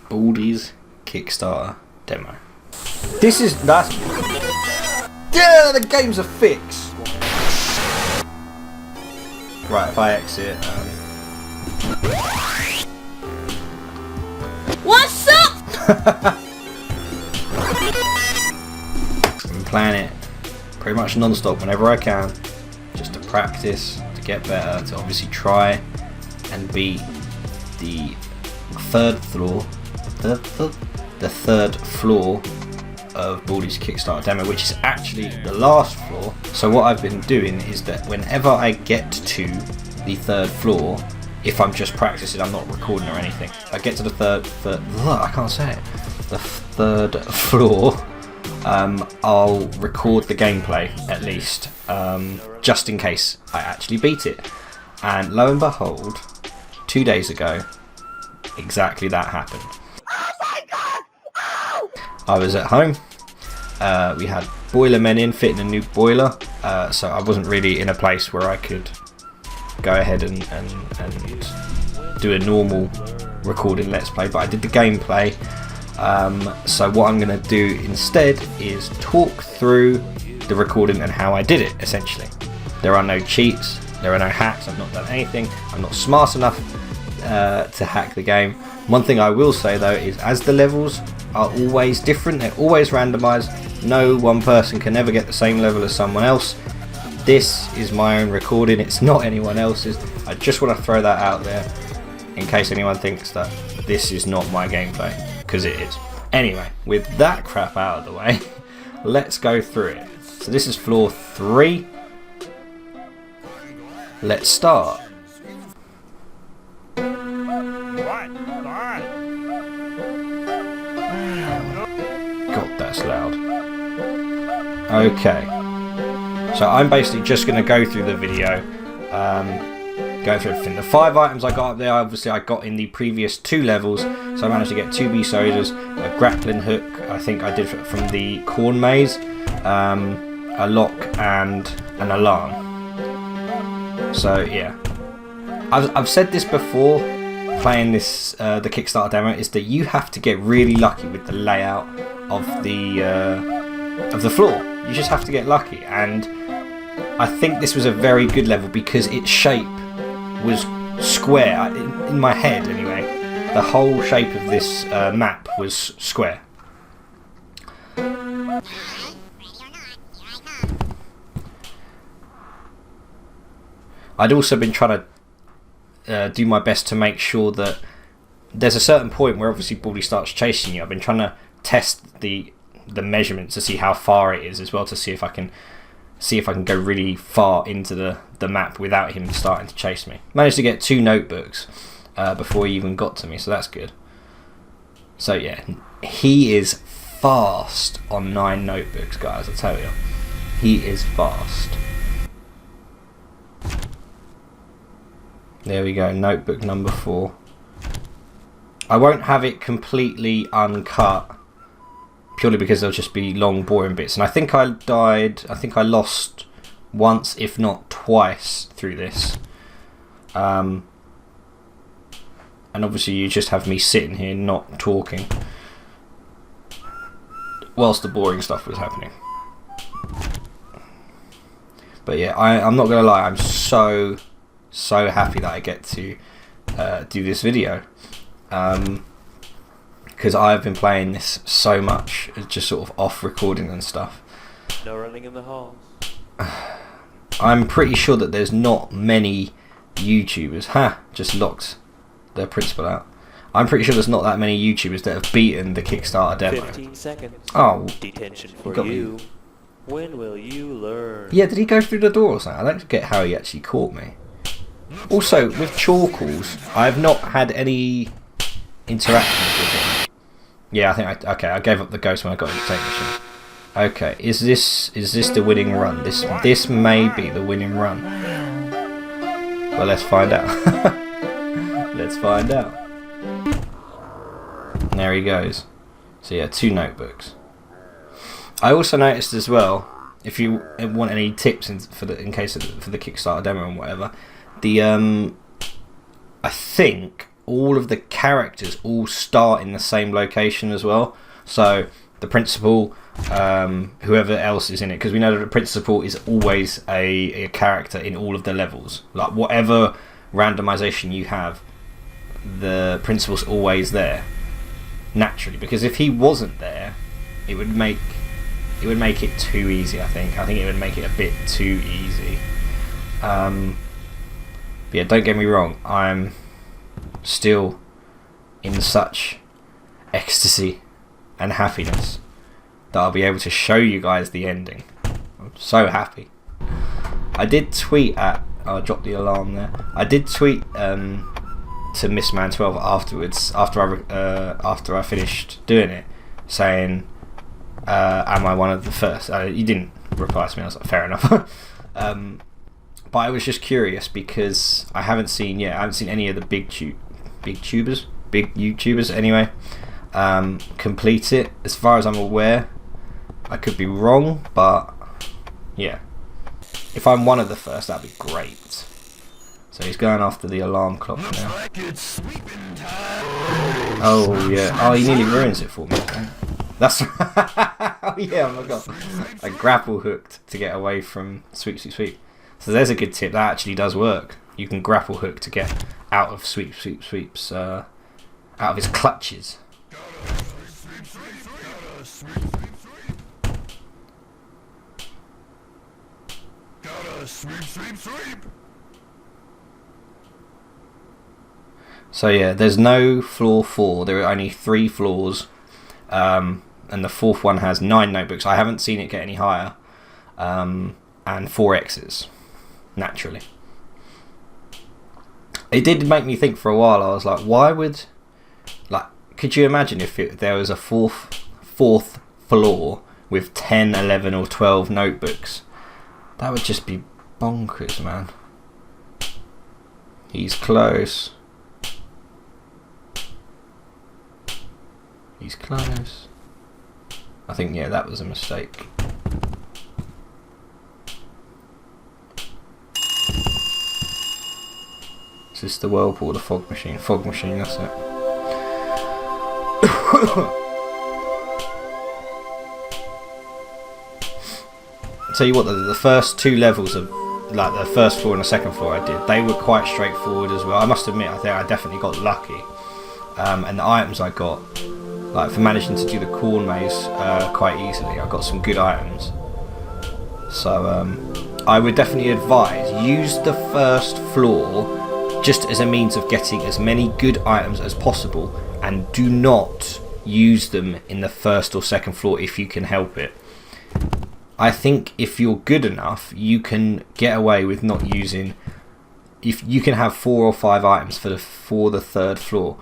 Baldi's Kickstarter demo. That's yeah, the game's a fix. Right, if I exit. What's up? I'm playing it pretty much non-stop whenever I can, just to practice, to get better, to obviously try and beat the third floor of Baldi's Kickstarter demo, which is actually the last floor. So what I've been doing is that whenever I get to the third floor, if I'm just practicing, I'm not recording or anything, I get to the third floor, I'll record the gameplay at least, just in case I actually beat it. And lo and behold, 2 days ago, exactly that happened. Oh my god! Ow! I was at home. We had boiler men in fitting a new boiler, so I wasn't really in a place where I could go ahead and do a normal recording let's play, but I did the gameplay. So what I'm going to do instead is talk through the recording and how I did it, essentially. There are no cheats, there are no hacks, I've not done anything, I'm not smart enough to hack the game. One thing I will say though is, as the levels are always different, they're always randomized, no one person can ever get the same level as someone else. This is my own recording, it's not anyone else's. I just want to throw that out there in case anyone thinks that this is not my gameplay, because it is. Anyway, with that crap out of the way, let's go through it. So this is floor 3. Let's start. God, that's loud. Okay. So I'm basically just going to go through the video, go through everything. The 5 items I got up there, obviously I got in the previous 2 levels. So I managed to get 2 bee sodas, a grappling hook, I think I did from the corn maze, a lock and an alarm. So yeah, I've said this before, playing this the Kickstarter demo, is that you have to get really lucky with the layout of the floor. You just have to get lucky, and I think this was a very good level because its shape was square. In my head anyway, the whole shape of this map was square. I'd also been trying to do my best to make sure that there's a certain point where obviously Baldi starts chasing you. I've been trying to test the measurements to see how far it is as well, to see if I can go really far into the map without him starting to chase me. Managed to get 2 notebooks before he even got to me, so that's good. So yeah, he is fast on 9 notebooks, guys, I tell you. He is fast. There we go, notebook number 4. I won't have it completely uncut, purely because there'll just be long boring bits, and I think I lost once if not twice through this, and obviously you just have me sitting here not talking whilst the boring stuff was happening. But yeah, I'm not gonna lie, I'm so happy that I get to do this video, because I've been playing this so much, just sort of off recording and stuff. No running in the halls. I'm pretty sure that there's not many YouTubers. Just locked their principal out. I'm pretty sure there's not that many YouTubers that have beaten the Kickstarter demo. 15 seconds. Oh, detention for you. When will you learn? Yeah, did he go through the door or something? I don't get how he actually caught me. Also, with Chorkles, I have not had any interactions with him. Yeah, I think I gave up the ghost when I got into the tape machine. Okay, is this the winning run? This may be the winning run. Well, let's find out. Let's find out. And there he goes. So yeah, 2 notebooks. I also noticed as well, if you want any tips for the Kickstarter demo and whatever, I think all of the characters all start in the same location as well. So the principal, whoever else is in it, because we know that the principal is always a character in all of the levels. Like whatever randomization you have, the principal's always there naturally. Because if he wasn't there, it would make it too easy. I think it would make it a bit too easy. But yeah, don't get me wrong. I'm still in such ecstasy and happiness that I'll be able to show you guys the ending. I'm so happy. I did tweet at... I'll drop the alarm there. I did tweet to Miss Man 12 afterwards, after I finished doing it, saying, am I one of the first? You didn't reply to me. I was like, fair enough. But I was just curious because I haven't seen any of the big YouTubers anyway, complete it. As far as I'm aware, I could be wrong, but yeah, if I'm one of the first, that'd be great. So he's going after the alarm clock now. Oh yeah, oh, he nearly ruins it for me. That's oh yeah, oh my god, I grapple hooked to get away from sweep sweep sweep. So there's a good tip, that actually does work. You can grapple hook to get out of sweep sweep sweeps, out of his clutches. So yeah, there's no floor 4. There are only 3 floors, and the 4th one has 9 notebooks. I haven't seen it get any higher, and 4 exits. Naturally, it did make me think for a while. I was like, why would, like, could you imagine if there was a fourth floor with 10, 11 or 12 notebooks? That would just be bonkers, man. He's close. He's close. I think, yeah, that was a mistake. Is this the whirlpool or the fog machine? Fog machine, that's it. Tell you what, the first 2 levels of, like the first floor and the second floor I did, they were quite straightforward as well. I must admit, I think I definitely got lucky. And the items I got, like for managing to do the corn maze quite easily, I got some good items. So I would definitely advise, use the first floor just as a means of getting as many good items as possible, and do not use them in the first or second floor if you can help it. I think if you're good enough, you can get away with not using, if you can have 4 or 5 items for the 3rd floor,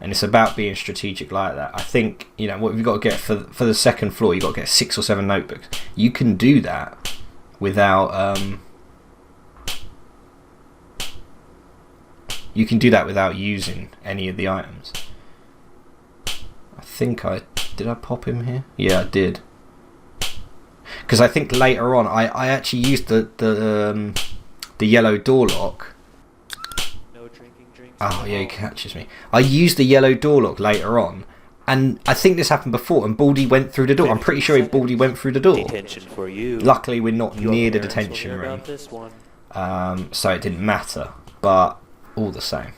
and it's about being strategic like that. I think, you know, what you've got to get for the second floor, you've got to get 6 or 7 notebooks. You can do that without using any of the items. I think did I pop him here? Yeah, I did. Because I think later on I actually used the yellow door lock. No drinking drinks. Oh yeah, he catches me. I used the yellow door lock later on, and I think this happened before, and Baldi went through the door. I'm pretty sure Baldi went through the door. Detention for you. Luckily, we're not Your near the parents will detention hear room, about this one. so it didn't matter. But all the same,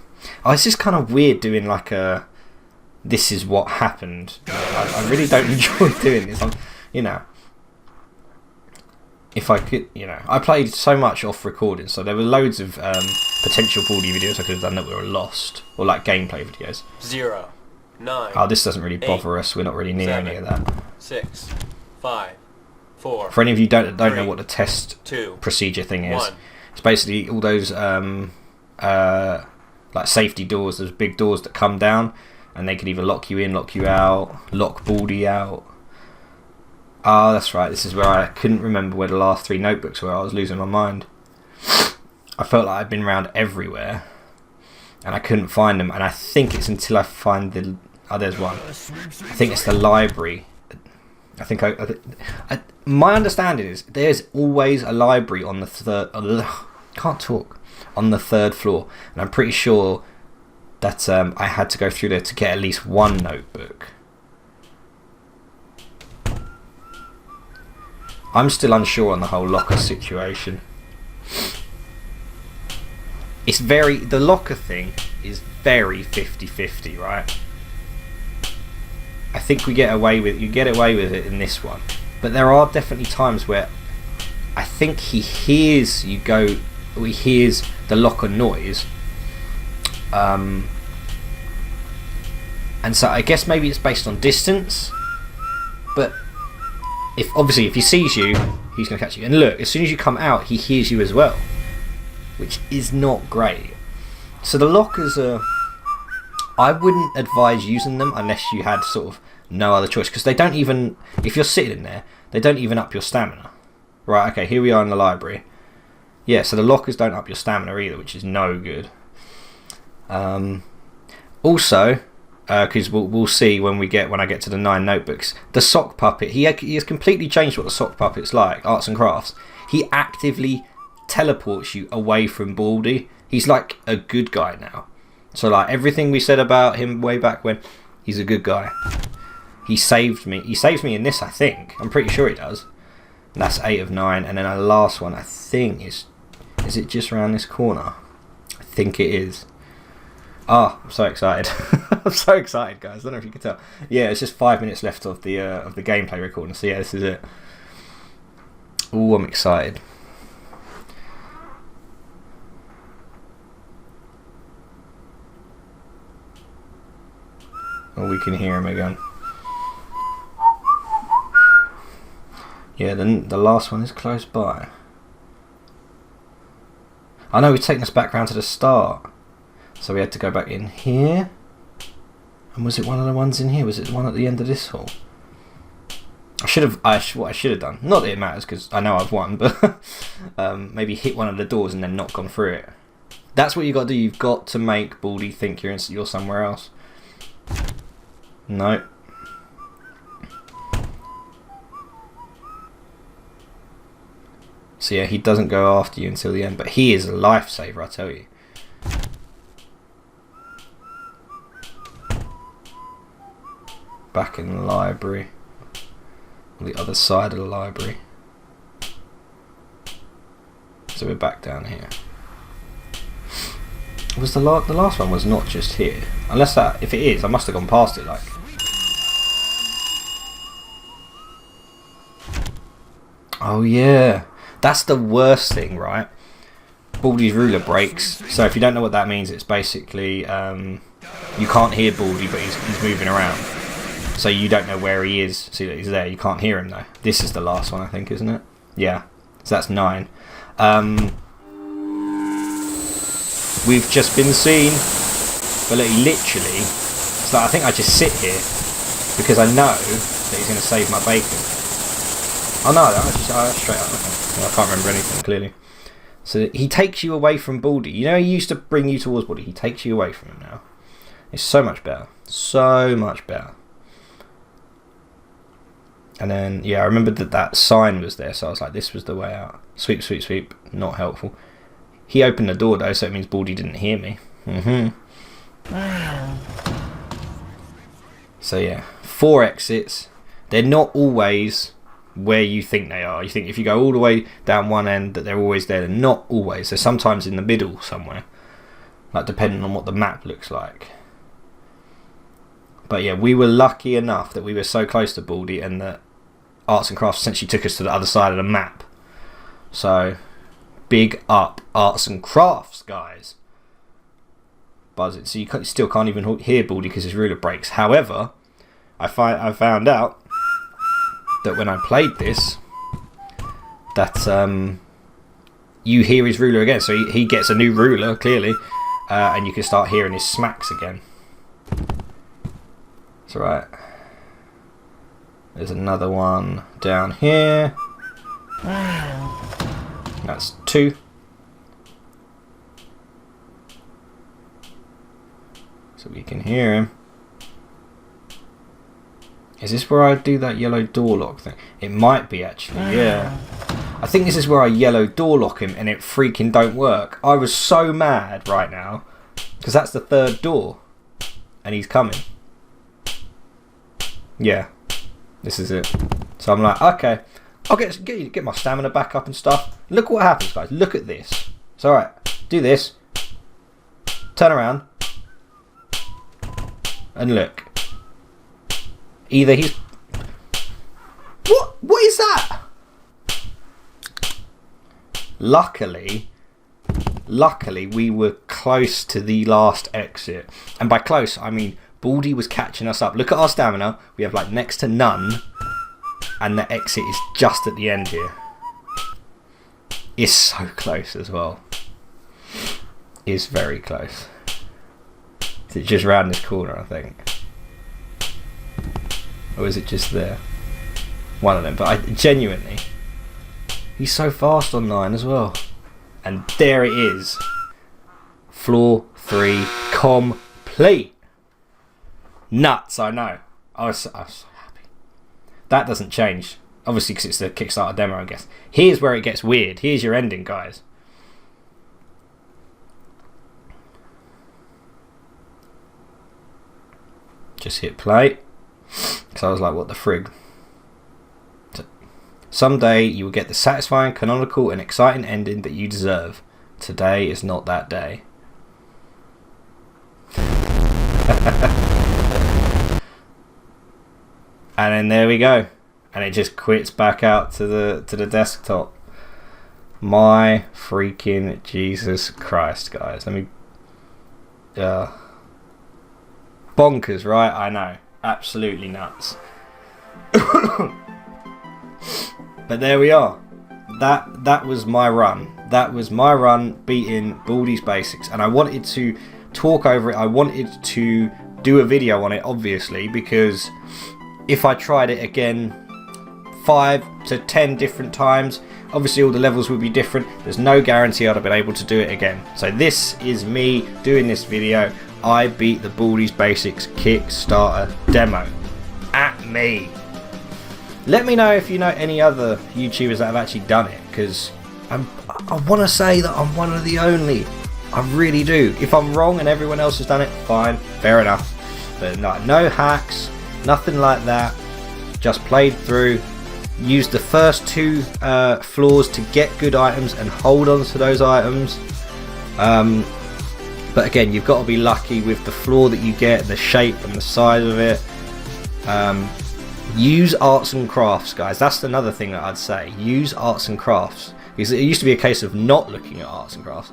it's just kind of weird doing like a this is what happened. I really don't enjoy doing this. You know, if I could, you know, I played so much off recording, so there were loads of potential Baldi videos I could have done that were lost, or like gameplay videos. 0, 9. Oh, this doesn't really bother us. We're not really near 7, any of that. 6, 5, 4. For any of you don't know 3, what the test 2, procedure thing is, 1. it's basically all those like safety doors. There's big doors that come down, and they can either lock you in, lock you out, lock Baldi out. Ah, that's right. This is where I couldn't remember where the last 3 notebooks were. I was losing my mind. I felt like I'd been around everywhere, and I couldn't find them. And I think it's until I find the... Oh, there's one. I think it's the library. I think my understanding is there's always a library on the third... can't talk. On the 3rd floor. And I'm pretty sure that I had to go through there to get at least one notebook. I'm still unsure on the whole locker situation. It's the locker thing is very 50-50, right? I think you get away with it in this one, but there are definitely times where I think he hears the locker noise, and so I guess maybe it's based on distance, but if he sees you, he's going to catch you. And look, as soon as you come out, he hears you as well, which is not great. So the lockers are... I wouldn't advise using them unless you had sort of no other choice, because they don't even... If you're sitting in there, they don't even up your stamina. Right, okay, here we are in the library. Yeah, so the lockers don't up your stamina either, which is no good. Also... because we'll see when I get to the 9 notebooks. The sock puppet, he has completely changed what the sock puppet's like. Arts and crafts. He actively teleports you away from Baldi. He's like a good guy now. So like everything we said about him way back when, he's a good guy. He saved me. He saves me in this, I think. I'm pretty sure he does. And that's 8 of 9. And then our last one, I think is it just around this corner? I think it is. Oh, I'm so excited. I'm so excited, guys. I don't know if you can tell. Yeah, it's just 5 minutes left of the gameplay recording. So yeah, this is it. Oh, I'm excited. Oh, we can hear him again. Yeah, the last one is close by. I know, we've taken us back round to the start. So we had to go back in here. And was it one of the ones in here? Was it the one at the end of this hall? What I should have done. Not that it matters, because I know I've won, but maybe hit one of the doors and then not gone through it. That's what you got to do. You've got to make Baldi think you're somewhere else. No. So yeah, he doesn't go after you until the end, but he is a lifesaver, I tell you. Back in the library, on the other side of the library. So we're back down here. Was the last one was not just here? Unless if it is, I must have gone past it. Like, oh yeah, that's the worst thing, right? Baldi's ruler breaks. So if you don't know what that means, it's basically you can't hear Baldi, but he's moving around. So you don't know where he is. See that he's there. You can't hear him though. This is the last one, I think, isn't it? Yeah. So that's 9. We've just been seen. But literally, so I think I just sit here because I know that he's going to save my bacon. Oh no, straight up. Okay. I can't remember anything clearly. So he takes you away from Baldi. You know, he used to bring you towards Baldi. He takes you away from him now. It's so much better. So much better. And then, yeah, I remembered that sign was there, so I was like, this was the way out. Sweep, sweep, sweep. Not helpful. He opened the door, though, so it means Baldi didn't hear me. So, yeah. 4 exits. They're not always where you think they are. You think if you go all the way down one end that they're always there. They're not always. They're sometimes in the middle somewhere. Like, depending on what the map looks like. But yeah, we were lucky enough that we were so close to Baldi and that Arts and Crafts essentially took us to the other side of the map. So, big up Arts and Crafts, guys. Buzz it. So you still can't even hear Baldi because his ruler breaks. However, I found out that when I played this, that you hear his ruler again. So he gets a new ruler, clearly, and you can start hearing his smacks again. That's right. There's another one down here. That's 2. So we can hear him. Is this where I do that yellow door lock thing? It might be actually, yeah. I think this is where I yellow door lock him and it freaking don't work. I was so mad right now. Because that's the third door. And he's coming. Yeah. This is it. So I'm like, okay. I'll get my stamina back up and stuff. Look what happens, guys. Look at this. It's alright. Do this. Turn around. And look. Either he's... What is that? Luckily, we were close to the last exit. And by close, I mean Baldi was catching us up. Look at our stamina. We have like next to none. And the exit is just at the end here. It's so close as well. It's very close. Is it just round this corner, I think? Or is it just there? One of them. But I genuinely... He's so fast on 9 as well. And there it is. Floor 3 complete. Nuts, I know. I was so happy. That doesn't change. Obviously because it's the Kickstarter demo, I guess. Here's where it gets weird. Here's your ending, guys. Just hit play. Because I was like, what the frig? Someday you will get the satisfying, canonical and exciting ending that you deserve. Today is not that day. And then there we go. And it just quits back out to the desktop. My freaking Jesus Christ, guys. Let me... bonkers, right? I know. Absolutely nuts. But there we are. That was my run. That was my run beating Baldi's Basics. And I wanted to talk over it. I wanted to do a video on it, obviously, because if I tried it again 5 to 10 different times, obviously all the levels would be different. There's no guarantee I'd have been able to do it again. So this is me doing this video. I beat the Baldi's Basics Kickstarter demo. At me. Let me know if you know any other YouTubers that have actually done it, because I want to say that I'm one of the only. I really do. If I'm wrong and everyone else has done it, fine, fair enough. But no hacks, nothing like that. Just played through, used the first 2 floors to get good items and hold on to those items. But again, you've got to be lucky with the floor that you get, the shape and the size of it. Use arts and crafts, guys. That's another thing that I'd say. Use arts and crafts. Because it used to be a case of not looking at arts and crafts.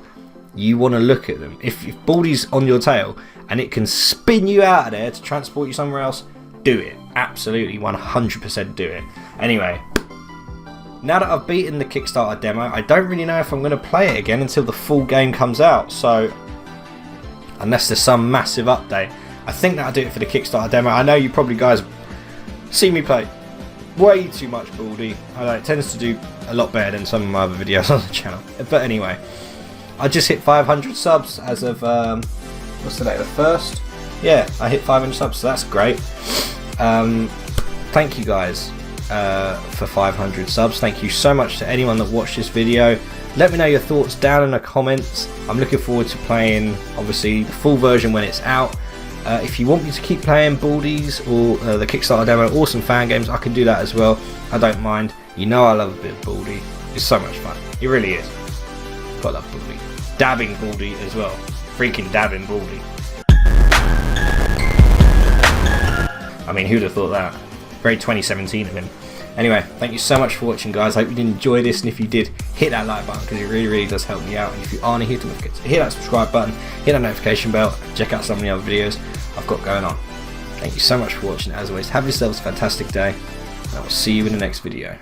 You want to look at them. If Baldi's on your tail and it can spin you out of there to transport you somewhere else, do it. Absolutely 100% do it. Anyway, now that I've beaten the Kickstarter demo, I don't really know if I'm going to play it again until the full game comes out. So, unless there's some massive update, I think that'll do it for the Kickstarter demo. I know you probably guys see me play way too much Baldi. I know it tends to do a lot better than some of my other videos on the channel. But anyway, I just hit 500 subs as of what's the date? The 1st? Yeah, I hit 500 subs, so that's great. Thank you guys for 500 subs. Thank you so much to anyone that watched this video. Let me know your thoughts down in the comments. I'm looking forward to playing, obviously, the full version when it's out. If you want me to keep playing Baldi's or the Kickstarter demo or some fan games, I can do that as well. I don't mind. You know I love a bit of Baldi. It's so much fun. It really is. Gotta love Baldi. Dabbing Baldi as well. Freaking dabbing Baldi. I mean, who'd have thought that? Very 2017 of him. Anyway, thank you so much for watching, guys. I hope you did enjoy this, and if you did, hit that like button because it really does help me out. And if you aren't here, don't forget to hit that subscribe button, hit that notification bell, check out some of the other videos I've got going on. Thank you so much for watching. As always, have yourselves a fantastic day, and I will see you in the next video.